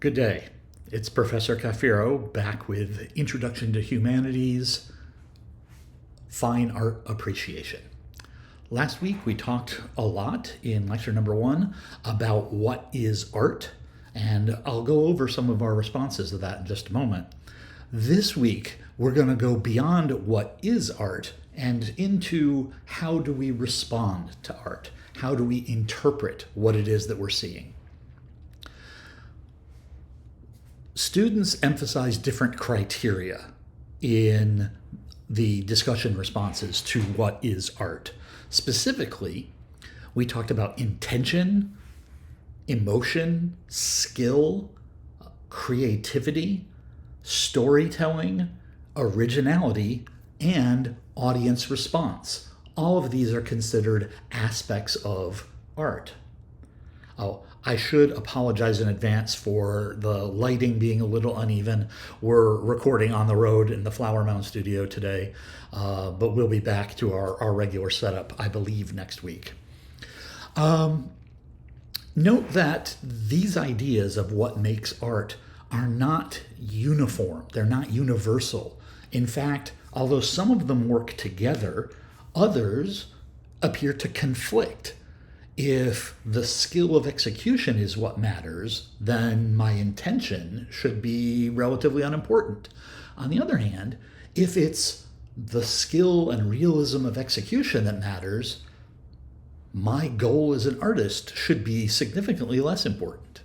Good day. It's Professor Cafiero back with Introduction to Humanities, Fine Art Appreciation. Last week we talked a lot in lecture number 1 about what is art, and I'll go over some of our responses to that in just a moment. This week we're going to go beyond what is art and into how do we respond to art? How do we interpret what it is that we're seeing? Students emphasize different criteria in the discussion responses to what is art. Specifically, we talked about intention, emotion, skill, creativity, storytelling, originality, and audience response. All of these are considered aspects of art. I should apologize in advance for the lighting being a little uneven. We're recording on the road in the Flower Mound studio today, but we'll be back to our regular setup, I believe, next week. Note that these ideas of what makes art are not uniform. They're not universal. In fact, although some of them work together, others appear to conflict. If the skill of execution is what matters, then my intention should be relatively unimportant. On the other hand, if it's the skill and realism of execution that matters, my goal as an artist should be significantly less important.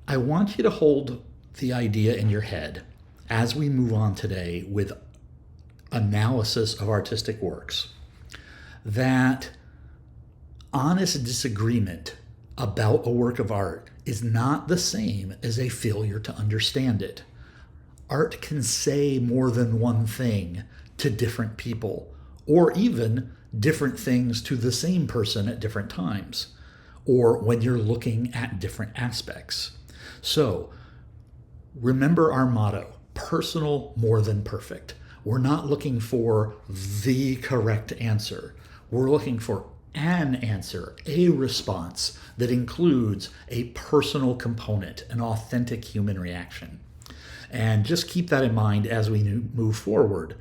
I want you to hold the idea in your head as we move on today with analysis of artistic works that honest disagreement about a work of art is not the same as a failure to understand it. Art can say more than one thing to different people, or even different things to the same person at different times, or when you're looking at different aspects. So, remember our motto, personal more than perfect. We're not looking for the correct answer. We're looking for an answer, a response that includes a personal component, an authentic human reaction. And just keep that in mind as we move forward.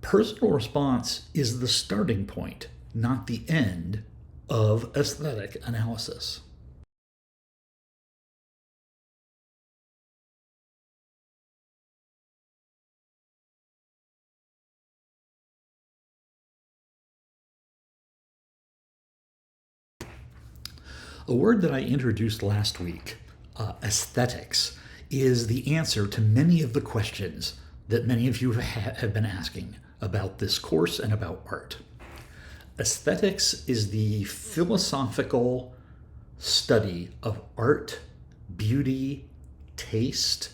Personal response is the starting point, not the end of aesthetic analysis. A word that I introduced last week, aesthetics, is the answer to many of the questions that many of you have been asking about this course and about art. Aesthetics is the philosophical study of art, beauty, taste,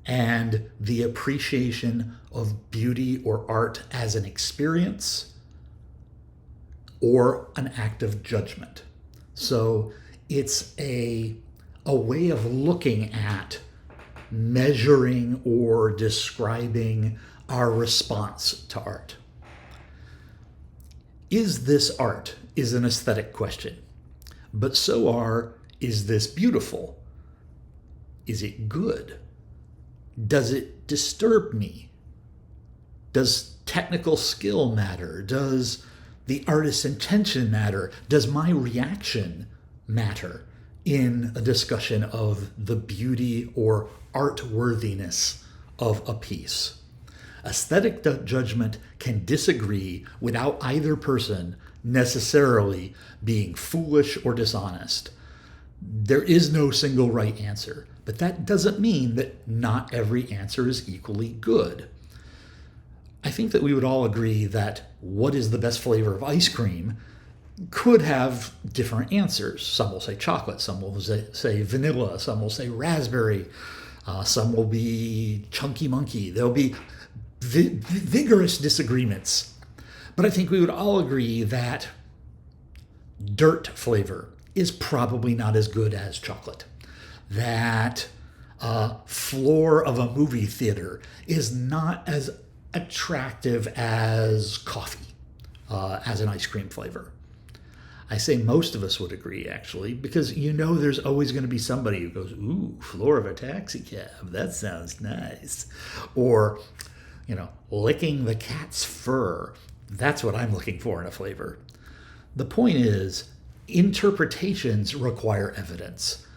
and the appreciation of beauty or art as an experience or an act of judgment. So it's a way of looking at measuring or describing our response to art. Is this art is an aesthetic question, but so is this beautiful? Is it good? Does it disturb me? Does technical skill matter? Does the artist's intention matter? Does my reaction matter in a discussion of the beauty or art worthiness of a piece? Aesthetic judgment can disagree without either person necessarily being foolish or dishonest. There is no single right answer, but that doesn't mean that not every answer is equally good. I think that we would all agree that what is the best flavor of ice cream could have different answers. Some will say chocolate, some will say vanilla, some will say raspberry, some will be chunky monkey. There'll be vigorous disagreements. But I think we would all agree that dirt flavor is probably not as good as chocolate. That floor of a movie theater is not as attractive as coffee, as an ice cream flavor. I say most of us would agree, actually, because there's always going to be somebody who goes, ooh, floor of a taxi cab, that sounds nice. Or, licking the cat's fur. That's what I'm looking for in a flavor. The point is, interpretations require evidence.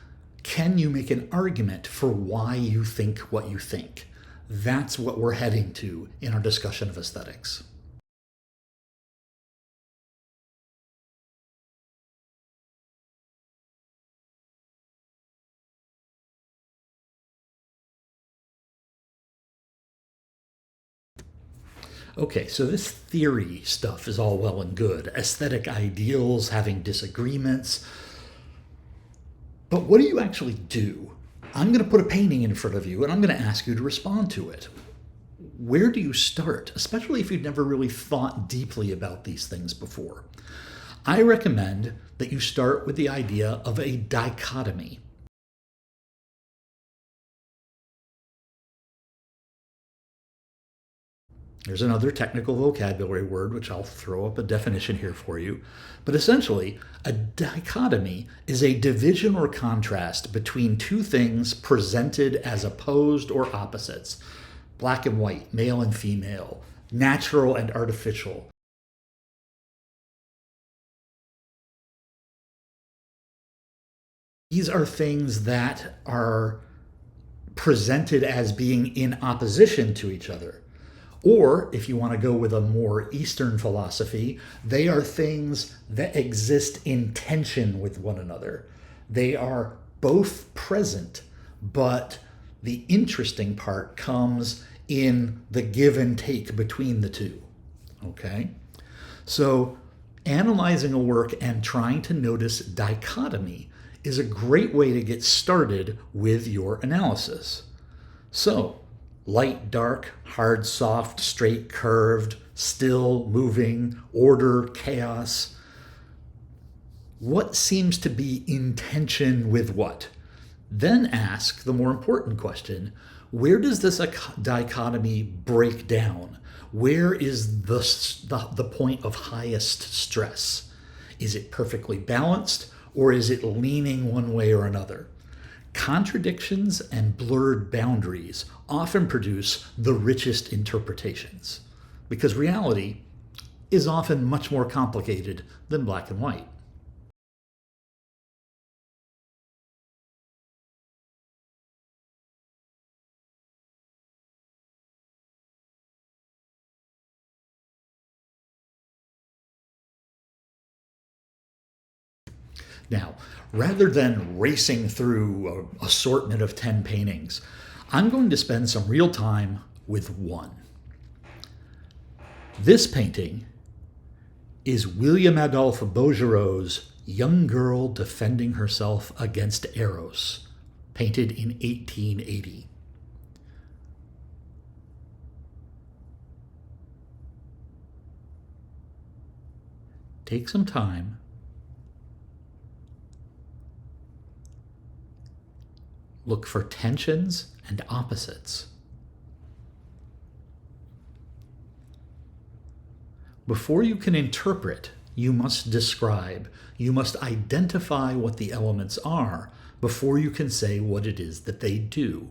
Can you make an argument for why you think what you think? That's what we're heading to in our discussion of aesthetics. Okay, so this theory stuff is all well and good. Aesthetic ideals, having disagreements. But what do you actually do? I'm going to put a painting in front of you and I'm going to ask you to respond to it. Where do you start, especially if you've never really thought deeply about these things before? I recommend that you start with the idea of a dichotomy. There's another technical vocabulary word, which I'll throw up a definition here for you. But essentially, a dichotomy is a division or contrast between two things presented as opposed or opposites. Black and white, male and female, natural and artificial. These are things that are presented as being in opposition to each other. Or, if you want to go with a more Eastern philosophy, they are things that exist in tension with one another. They are both present, but the interesting part comes in the give and take between the two. Okay? So, analyzing a work and trying to notice dichotomy is a great way to get started with your analysis. So, light, dark, hard, soft, straight, curved, still, moving, order, chaos. What seems to be in tension with what? Then ask the more important question, where does this dichotomy break down? Where is the point of highest stress? Is it perfectly balanced, or is it leaning one way or another? Contradictions and blurred boundaries often produce the richest interpretations, because reality is often much more complicated than black and white. Now, rather than racing through an assortment of 10 paintings, I'm going to spend some real time with one. This painting is William-Adolphe Bouguereau's Young Girl Defending Herself Against Eros, painted in 1880. Take some time. Look for tensions and opposites. Before you can interpret, you must describe. You must identify what the elements are before you can say what it is that they do.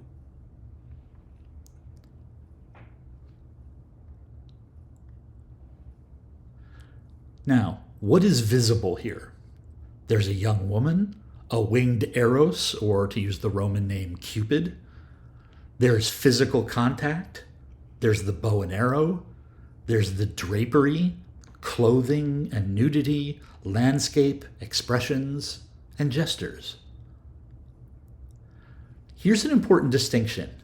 Now, what is visible here? There's a young woman, a winged Eros, or to use the Roman name, Cupid. There's physical contact. There's the bow and arrow. There's the drapery, clothing and nudity, landscape, expressions, and gestures. Here's an important distinction.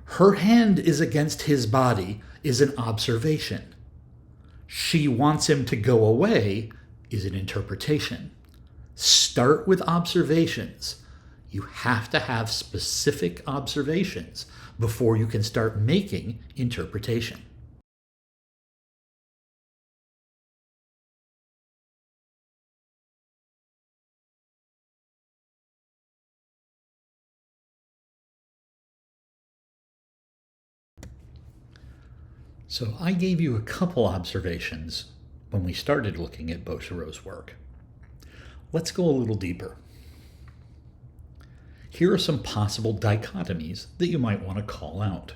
Her hand is against his body is an observation. She wants him to go away is an interpretation. Start with observations. You have to have specific observations before you can start making interpretation. So I gave you a couple observations when we started looking at Bouguereau's work. let's go a little deeper. Here are some possible dichotomies that you might want to call out.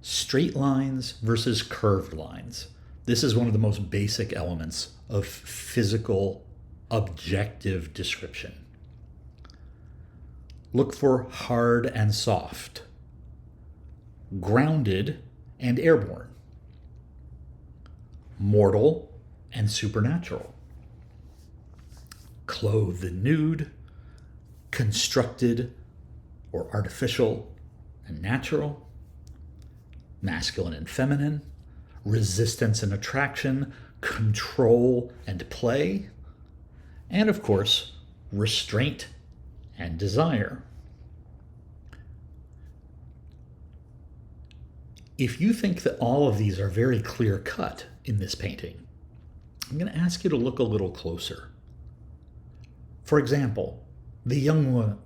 Straight lines versus curved lines. This is one of the most basic elements of physical objective description. Look for hard and soft, grounded and airborne, mortal and supernatural, clothed and nude, constructed or artificial and natural, masculine and feminine, resistance and attraction, control and play, and of course, restraint and desire. If you think that all of these are very clear-cut in this painting, I'm going to ask you to look a little closer. For example, young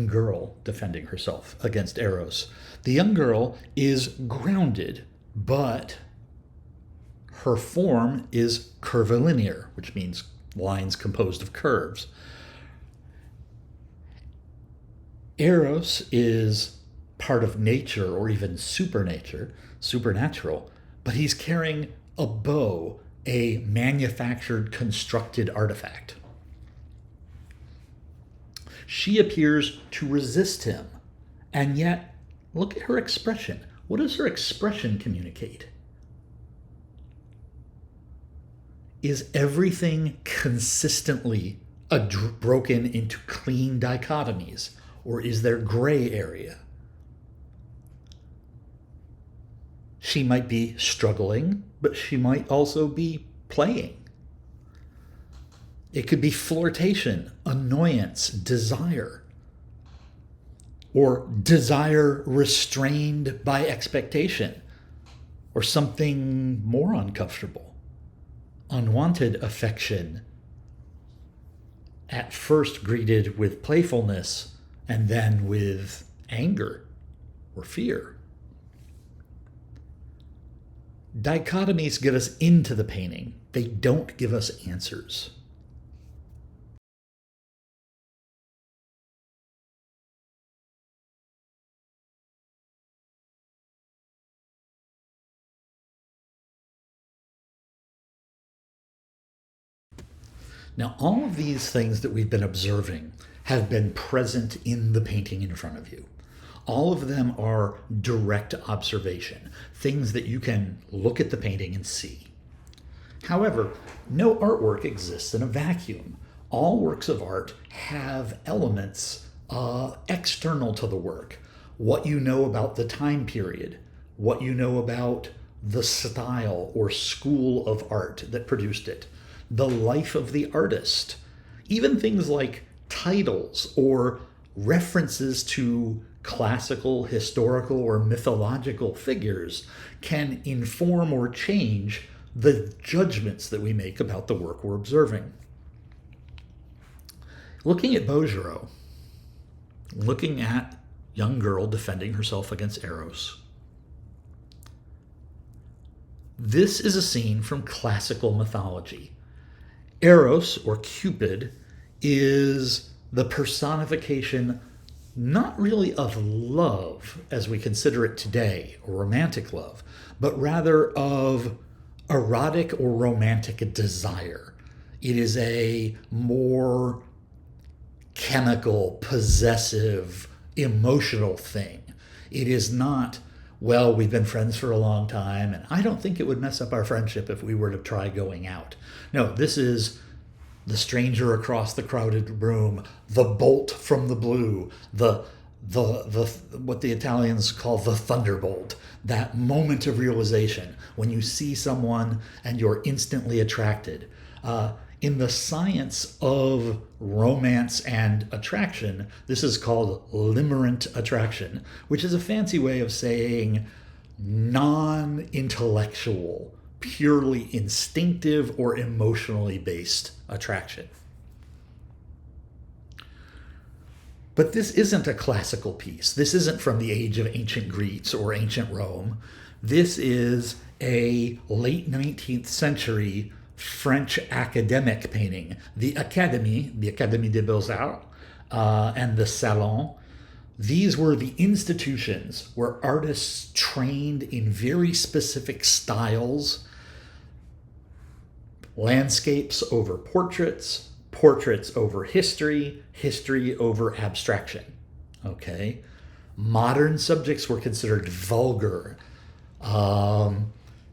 girl defending herself against Eros. The young girl is grounded, but her form is curvilinear, which means lines composed of curves. Eros is part of nature or even supernatural, but he's carrying a bow, a manufactured, constructed artifact. She appears to resist him, and yet, look at her expression. What does her expression communicate? Is everything consistently broken into clean dichotomies, or is there gray area? She might be struggling, but she might also be playing. It could be flirtation, annoyance, desire, or desire restrained by expectation, or something more uncomfortable. Unwanted affection, at first greeted with playfulness and then with anger or fear. Dichotomies get us into the painting. They don't give us answers. Now, all of these things that we've been observing have been present in the painting in front of you. All of them are direct observation, things that you can look at the painting and see. However, no artwork exists in a vacuum. All works of art have elements external to the work. What you know about the time period, what you know about the style or school of art that produced it, the life of the artist, even things like titles or references to classical, historical, or mythological figures can inform or change the judgments that we make about the work we're observing. Looking at Bouguereau, looking at young girl defending herself against Eros, this is a scene from classical mythology. Eros, or Cupid, is the personification not really of love as we consider it today, or romantic love, but rather of erotic or romantic desire. It is a more chemical, possessive, emotional thing. It is not, well, we've been friends for a long time, and I don't think it would mess up our friendship if we were to try going out. No, this is the stranger across the crowded room, the bolt from the blue, the what the Italians call the thunderbolt, that moment of realization when you see someone and you're instantly attracted. In the science of romance and attraction, this is called limerent attraction, which is a fancy way of saying non-intellectual, purely instinctive or emotionally based attraction. But this isn't a classical piece. This isn't from the age of ancient Greece or ancient Rome. This is a late 19th century French academic painting, the Académie des Beaux-Arts, and the Salon. These were the institutions where artists trained in very specific styles: landscapes over portraits, portraits over history, history over abstraction. Okay? Modern subjects were considered vulgar.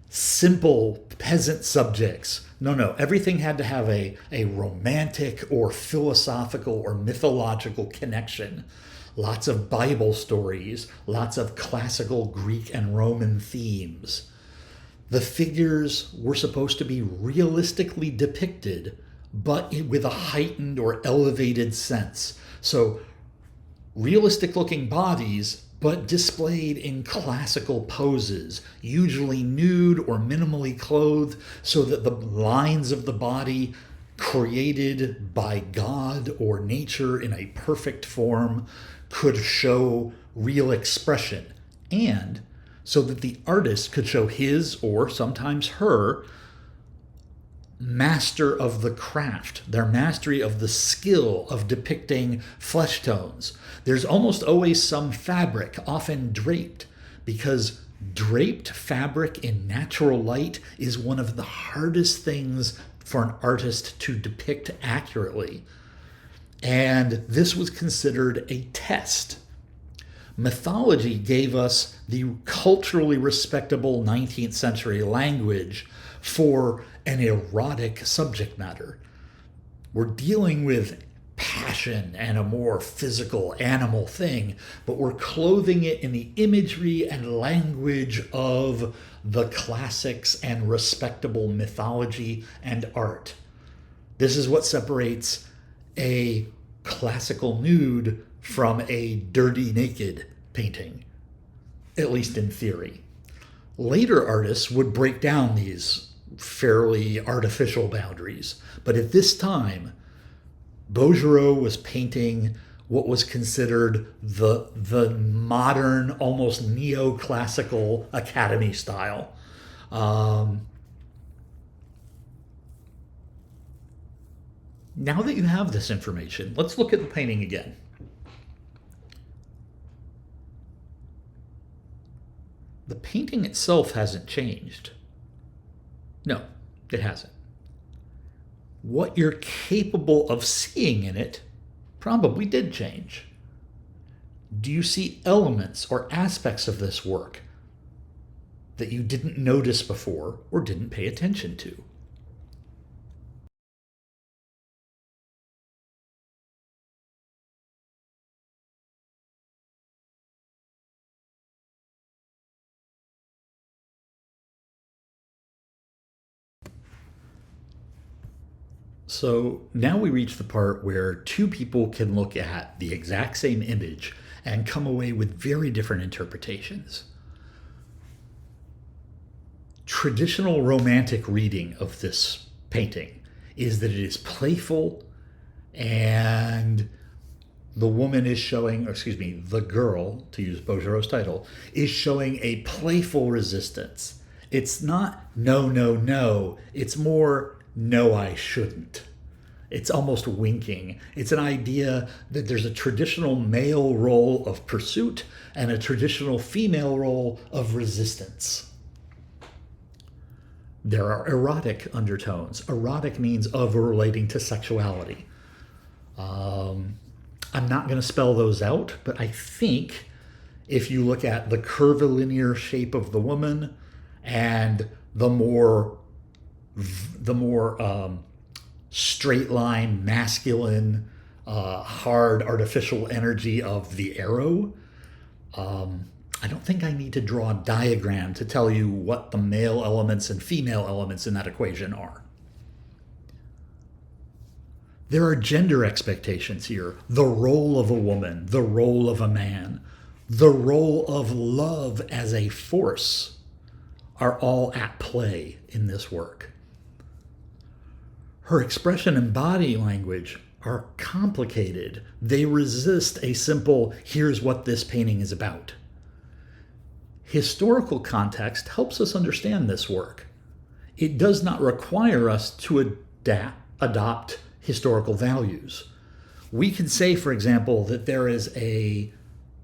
Simple peasant subjects. No, everything had to have a romantic or philosophical or mythological connection. Lots of Bible stories, lots of classical Greek and Roman themes. The figures were supposed to be realistically depicted, but with a heightened or elevated sense. So, realistic looking bodies, but displayed in classical poses, usually nude or minimally clothed, so that the lines of the body, created by God or nature in a perfect form, could show real expression, and so that the artist could show his, or sometimes her, master of the craft, their mastery of the skill of depicting flesh tones. There's almost always some fabric, often draped, because draped fabric in natural light is one of the hardest things for an artist to depict accurately. And this was considered a test. Mythology gave us the culturally respectable 19th century language for an erotic subject matter. We're dealing with passion and a more physical animal thing, but we're clothing it in the imagery and language of the classics and respectable mythology and art. This is what separates a classical nude from a dirty naked painting, at least in theory. Later artists would break down these fairly artificial boundaries, but at this time, Bouguereau was painting what was considered the modern, almost neoclassical Academy style. Now that you have this information, let's look at the painting again. The painting itself hasn't changed. No, it hasn't. What you're capable of seeing in it probably did change. Do you see elements or aspects of this work that you didn't notice before or didn't pay attention to? So now we reach the part where two people can look at the exact same image and come away with very different interpretations. Traditional romantic reading of this painting is that it is playful, and the woman is showing, the girl, to use Bouguereau's title, is showing a playful resistance. It's not no, no, no. It's more no, I shouldn't. It's almost winking. It's an idea that there's a traditional male role of pursuit and a traditional female role of resistance. There are erotic undertones. Erotic means of or relating to sexuality. I'm not going to spell those out, but I think if you look at the curvilinear shape of the woman and the more straight line, masculine, hard, artificial energy of the arrow, I don't think I need to draw a diagram to tell you what the male elements and female elements in that equation are. There are gender expectations here. The role of a woman, the role of a man, the role of love as a force are all at play in this work. Her expression and body language are complicated. They resist a simple, here's what this painting is about. Historical context helps us understand this work. It does not require us to adopt historical values. We can say, for example, that there is a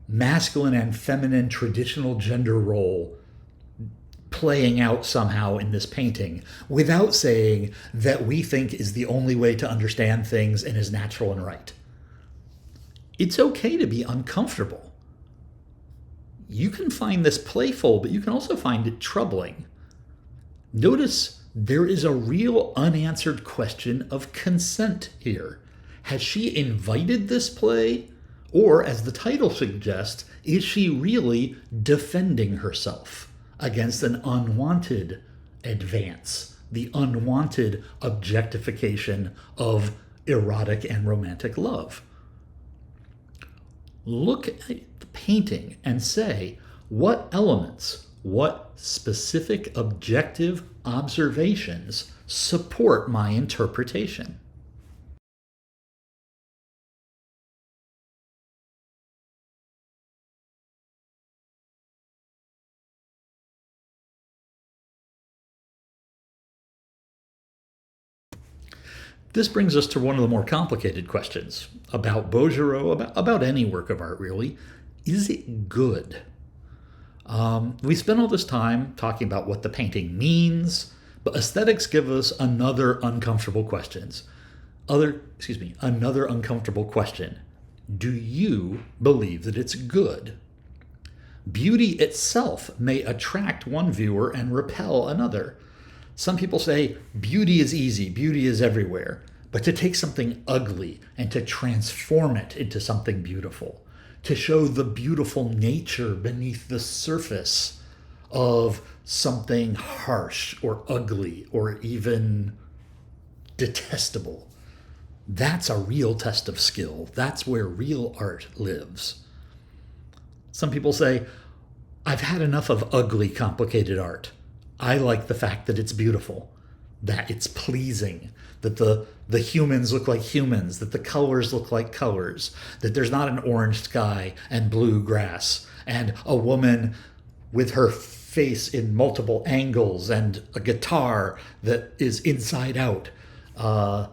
masculine and feminine traditional gender role playing out somehow in this painting without saying that we think is the only way to understand things and is natural and right. It's okay to be uncomfortable. You can find this playful, but you can also find it troubling. Notice there is a real unanswered question of consent here. Has she invited this play? Or, as the title suggests, is she really defending herself against an unwanted advance, the unwanted objectification of erotic and romantic love? Look at the painting and say, what elements, what specific objective observations support my interpretation? This brings us to one of the more complicated questions about Bouguereau, about any work of art, really. Is it good? We spent all this time talking about what the painting means, but aesthetics give us another uncomfortable another uncomfortable question. Do you believe that it's good? Beauty itself may attract one viewer and repel another. Some people say beauty is easy, beauty is everywhere. But to take something ugly and to transform it into something beautiful, to show the beautiful nature beneath the surface of something harsh or ugly or even detestable, that's a real test of skill. That's where real art lives. Some people say, I've had enough of ugly, complicated art. I like the fact that it's beautiful, that it's pleasing, that the humans look like humans, that the colors look like colors, that there's not an orange sky and blue grass, and a woman with her face in multiple angles and a guitar that is inside out. I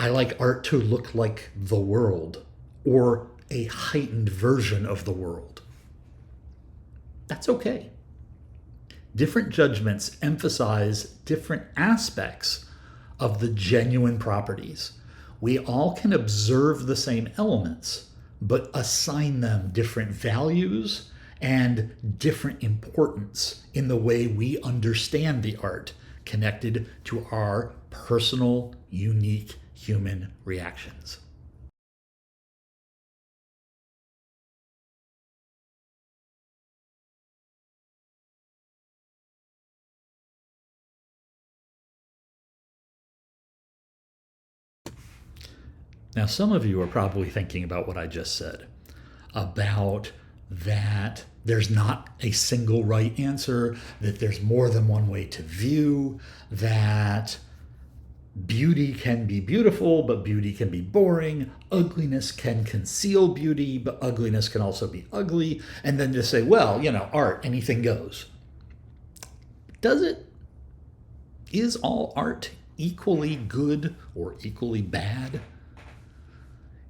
like art to look like the world, or a heightened version of the world. That's okay. Different judgments emphasize different aspects of the genuine properties. We all can observe the same elements, but assign them different values and different importance in the way we understand the art connected to our personal, unique human reactions. Now, some of you are probably thinking about what I just said, about that there's not a single right answer, that there's more than one way to view, that beauty can be beautiful, but beauty can be boring, ugliness can conceal beauty, but ugliness can also be ugly, and then just say, well, art, anything goes. Does it? Is all art equally good or equally bad?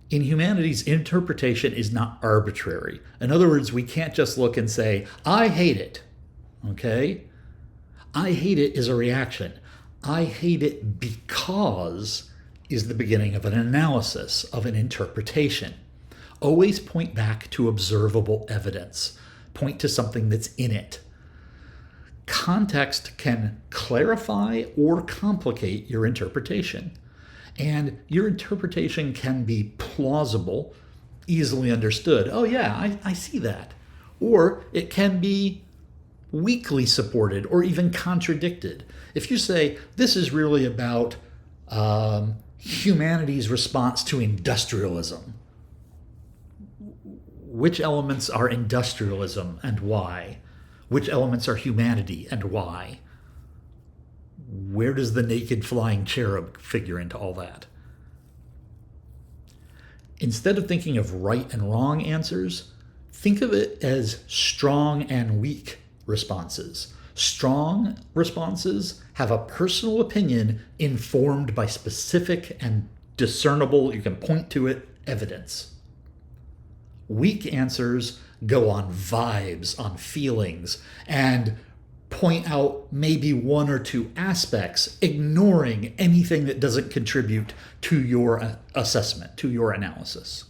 In humanities, interpretation is not arbitrary. In other words, we can't just look and say, I hate it, okay? I hate it is a reaction. I hate it because is the beginning of an analysis, of an interpretation. Always point back to observable evidence. Point to something that's in it. Context can clarify or complicate your interpretation. And your interpretation can be plausible, easily understood. Oh yeah, I see that. Or it can be weakly supported or even contradicted. If you say, this is really about humanity's response to industrialism, which elements are industrialism and why? Which elements are humanity and why? Where does the naked flying cherub figure into all that? Instead of thinking of right and wrong answers, think of it as strong and weak responses. Strong responses have a personal opinion informed by specific and discernible, you can point to it, evidence. Weak answers go on vibes, on feelings, and point out maybe one or two aspects, ignoring anything that doesn't contribute to your assessment, to your analysis.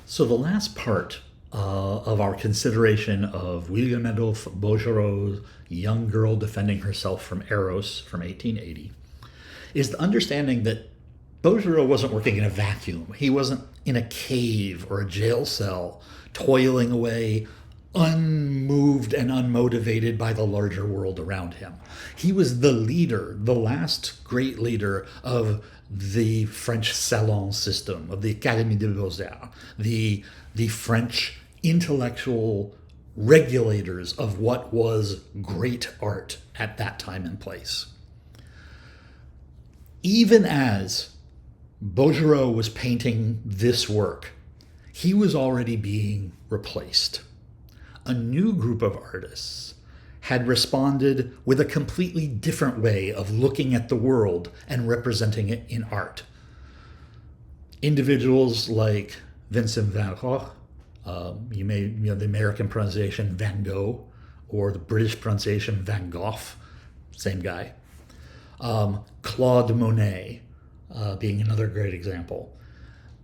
So the last part of our consideration of William-Adolphe Bouguereau's young girl defending herself from Eros from 1880 is the understanding that Bouguereau wasn't working in a vacuum. He wasn't in a cave or a jail cell, toiling away, unmoved and unmotivated by the larger world around him. He was the leader, the last great leader of the French salon system, of the Académie des Beaux-Arts, the French intellectual regulators of what was great art at that time and place. Even as Bouguereau was painting this work, he was already being replaced. A new group of artists had responded with a completely different way of looking at the world and representing it in art. Individuals like Vincent Van Gogh, the American pronunciation Van Gogh, or the British pronunciation Van Gogh, same guy. Claude Monet being another great example.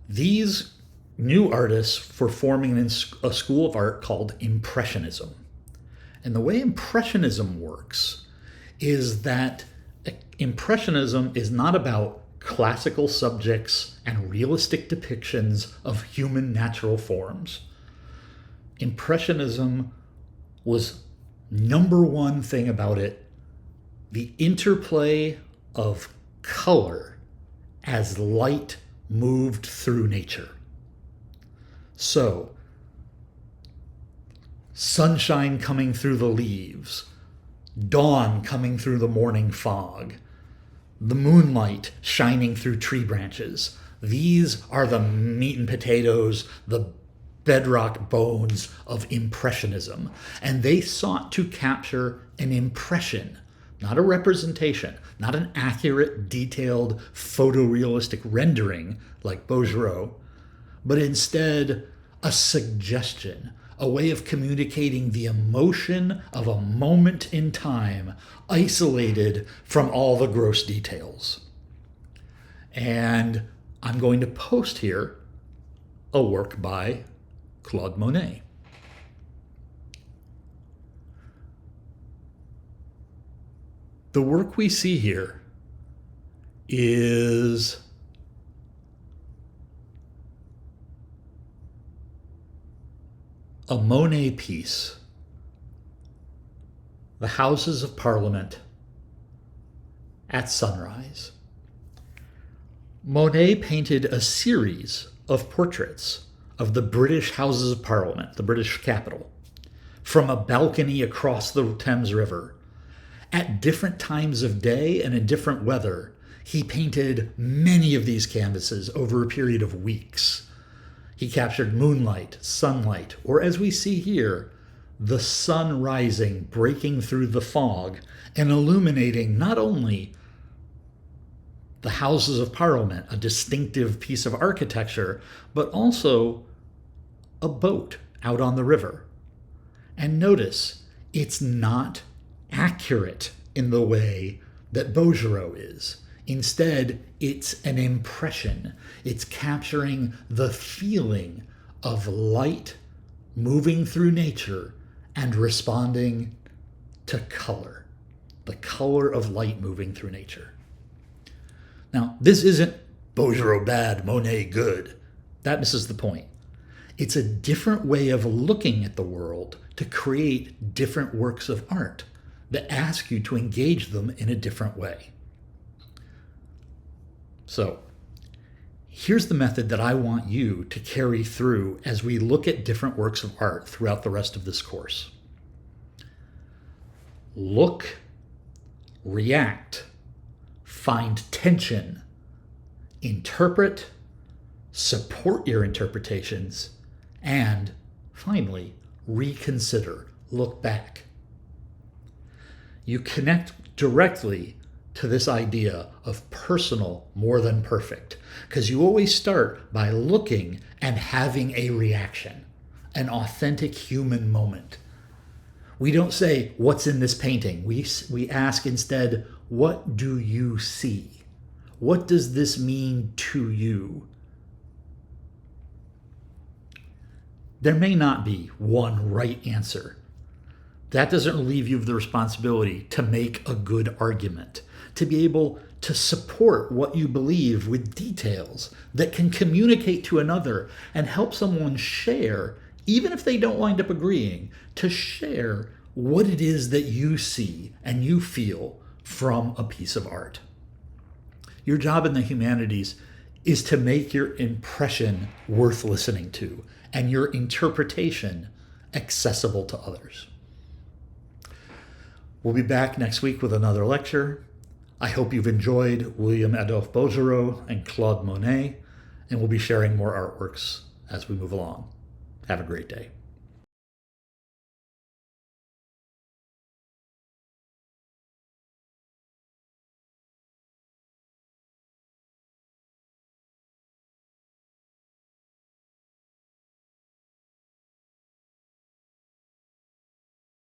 These new artists were forming a school of art called Impressionism. And the way Impressionism works is that Impressionism is not about classical subjects and realistic depictions of human natural forms. Impressionism was number one thing about it, the interplay of color as light moved through nature. So, sunshine coming through the leaves, dawn coming through the morning fog, the moonlight shining through tree branches. These are the meat and potatoes, the bedrock bones of Impressionism. And they sought to capture an impression, not a representation, not an accurate, detailed, photorealistic rendering like Bouguereau, but instead a suggestion, a way of communicating the emotion of a moment in time, isolated from all the gross details. And I'm going to post here a work by Claude Monet. The work we see here is a Monet piece, The Houses of Parliament at Sunrise. Monet painted a series of portraits of the British Houses of Parliament, the British capital, from a balcony across the Thames River. At different times of day and in different weather, he painted many of these canvases over a period of weeks. He captured moonlight, sunlight, or as we see here, the sun rising, breaking through the fog, and illuminating not only the Houses of Parliament, a distinctive piece of architecture, but also a boat out on the river. And notice, it's not accurate in the way that Bouguereau is. Instead, it's an impression. It's capturing the feeling of light moving through nature and responding to color, the color of light moving through nature. Now, this isn't Bouguereau bad, Monet good. That misses the point. It's a different way of looking at the world to create different works of art that ask you to engage them in a different way. So, here's the method that I want you to carry through as we look at different works of art throughout the rest of this course. Look react, find tension, interpret, support your interpretations, and finally, reconsider, look back. You connect directly to this idea of personal more than perfect, because you always start by looking and having a reaction, an authentic human moment. We don't say, what's in this painting? We ask instead, what do you see? What does this mean to you? There may not be one right answer. That doesn't relieve you of the responsibility to make a good argument, to be able to support what you believe with details that can communicate to another and help someone share, even if they don't wind up agreeing, to share what it is that you see and you feel from a piece of art. Your job in the humanities is to make your impression worth listening to and your interpretation accessible to others. We'll be back next week with another lecture. I hope you've enjoyed William-Adolphe Bouguereau and Claude Monet, and we'll be sharing more artworks as we move along. Have a great day.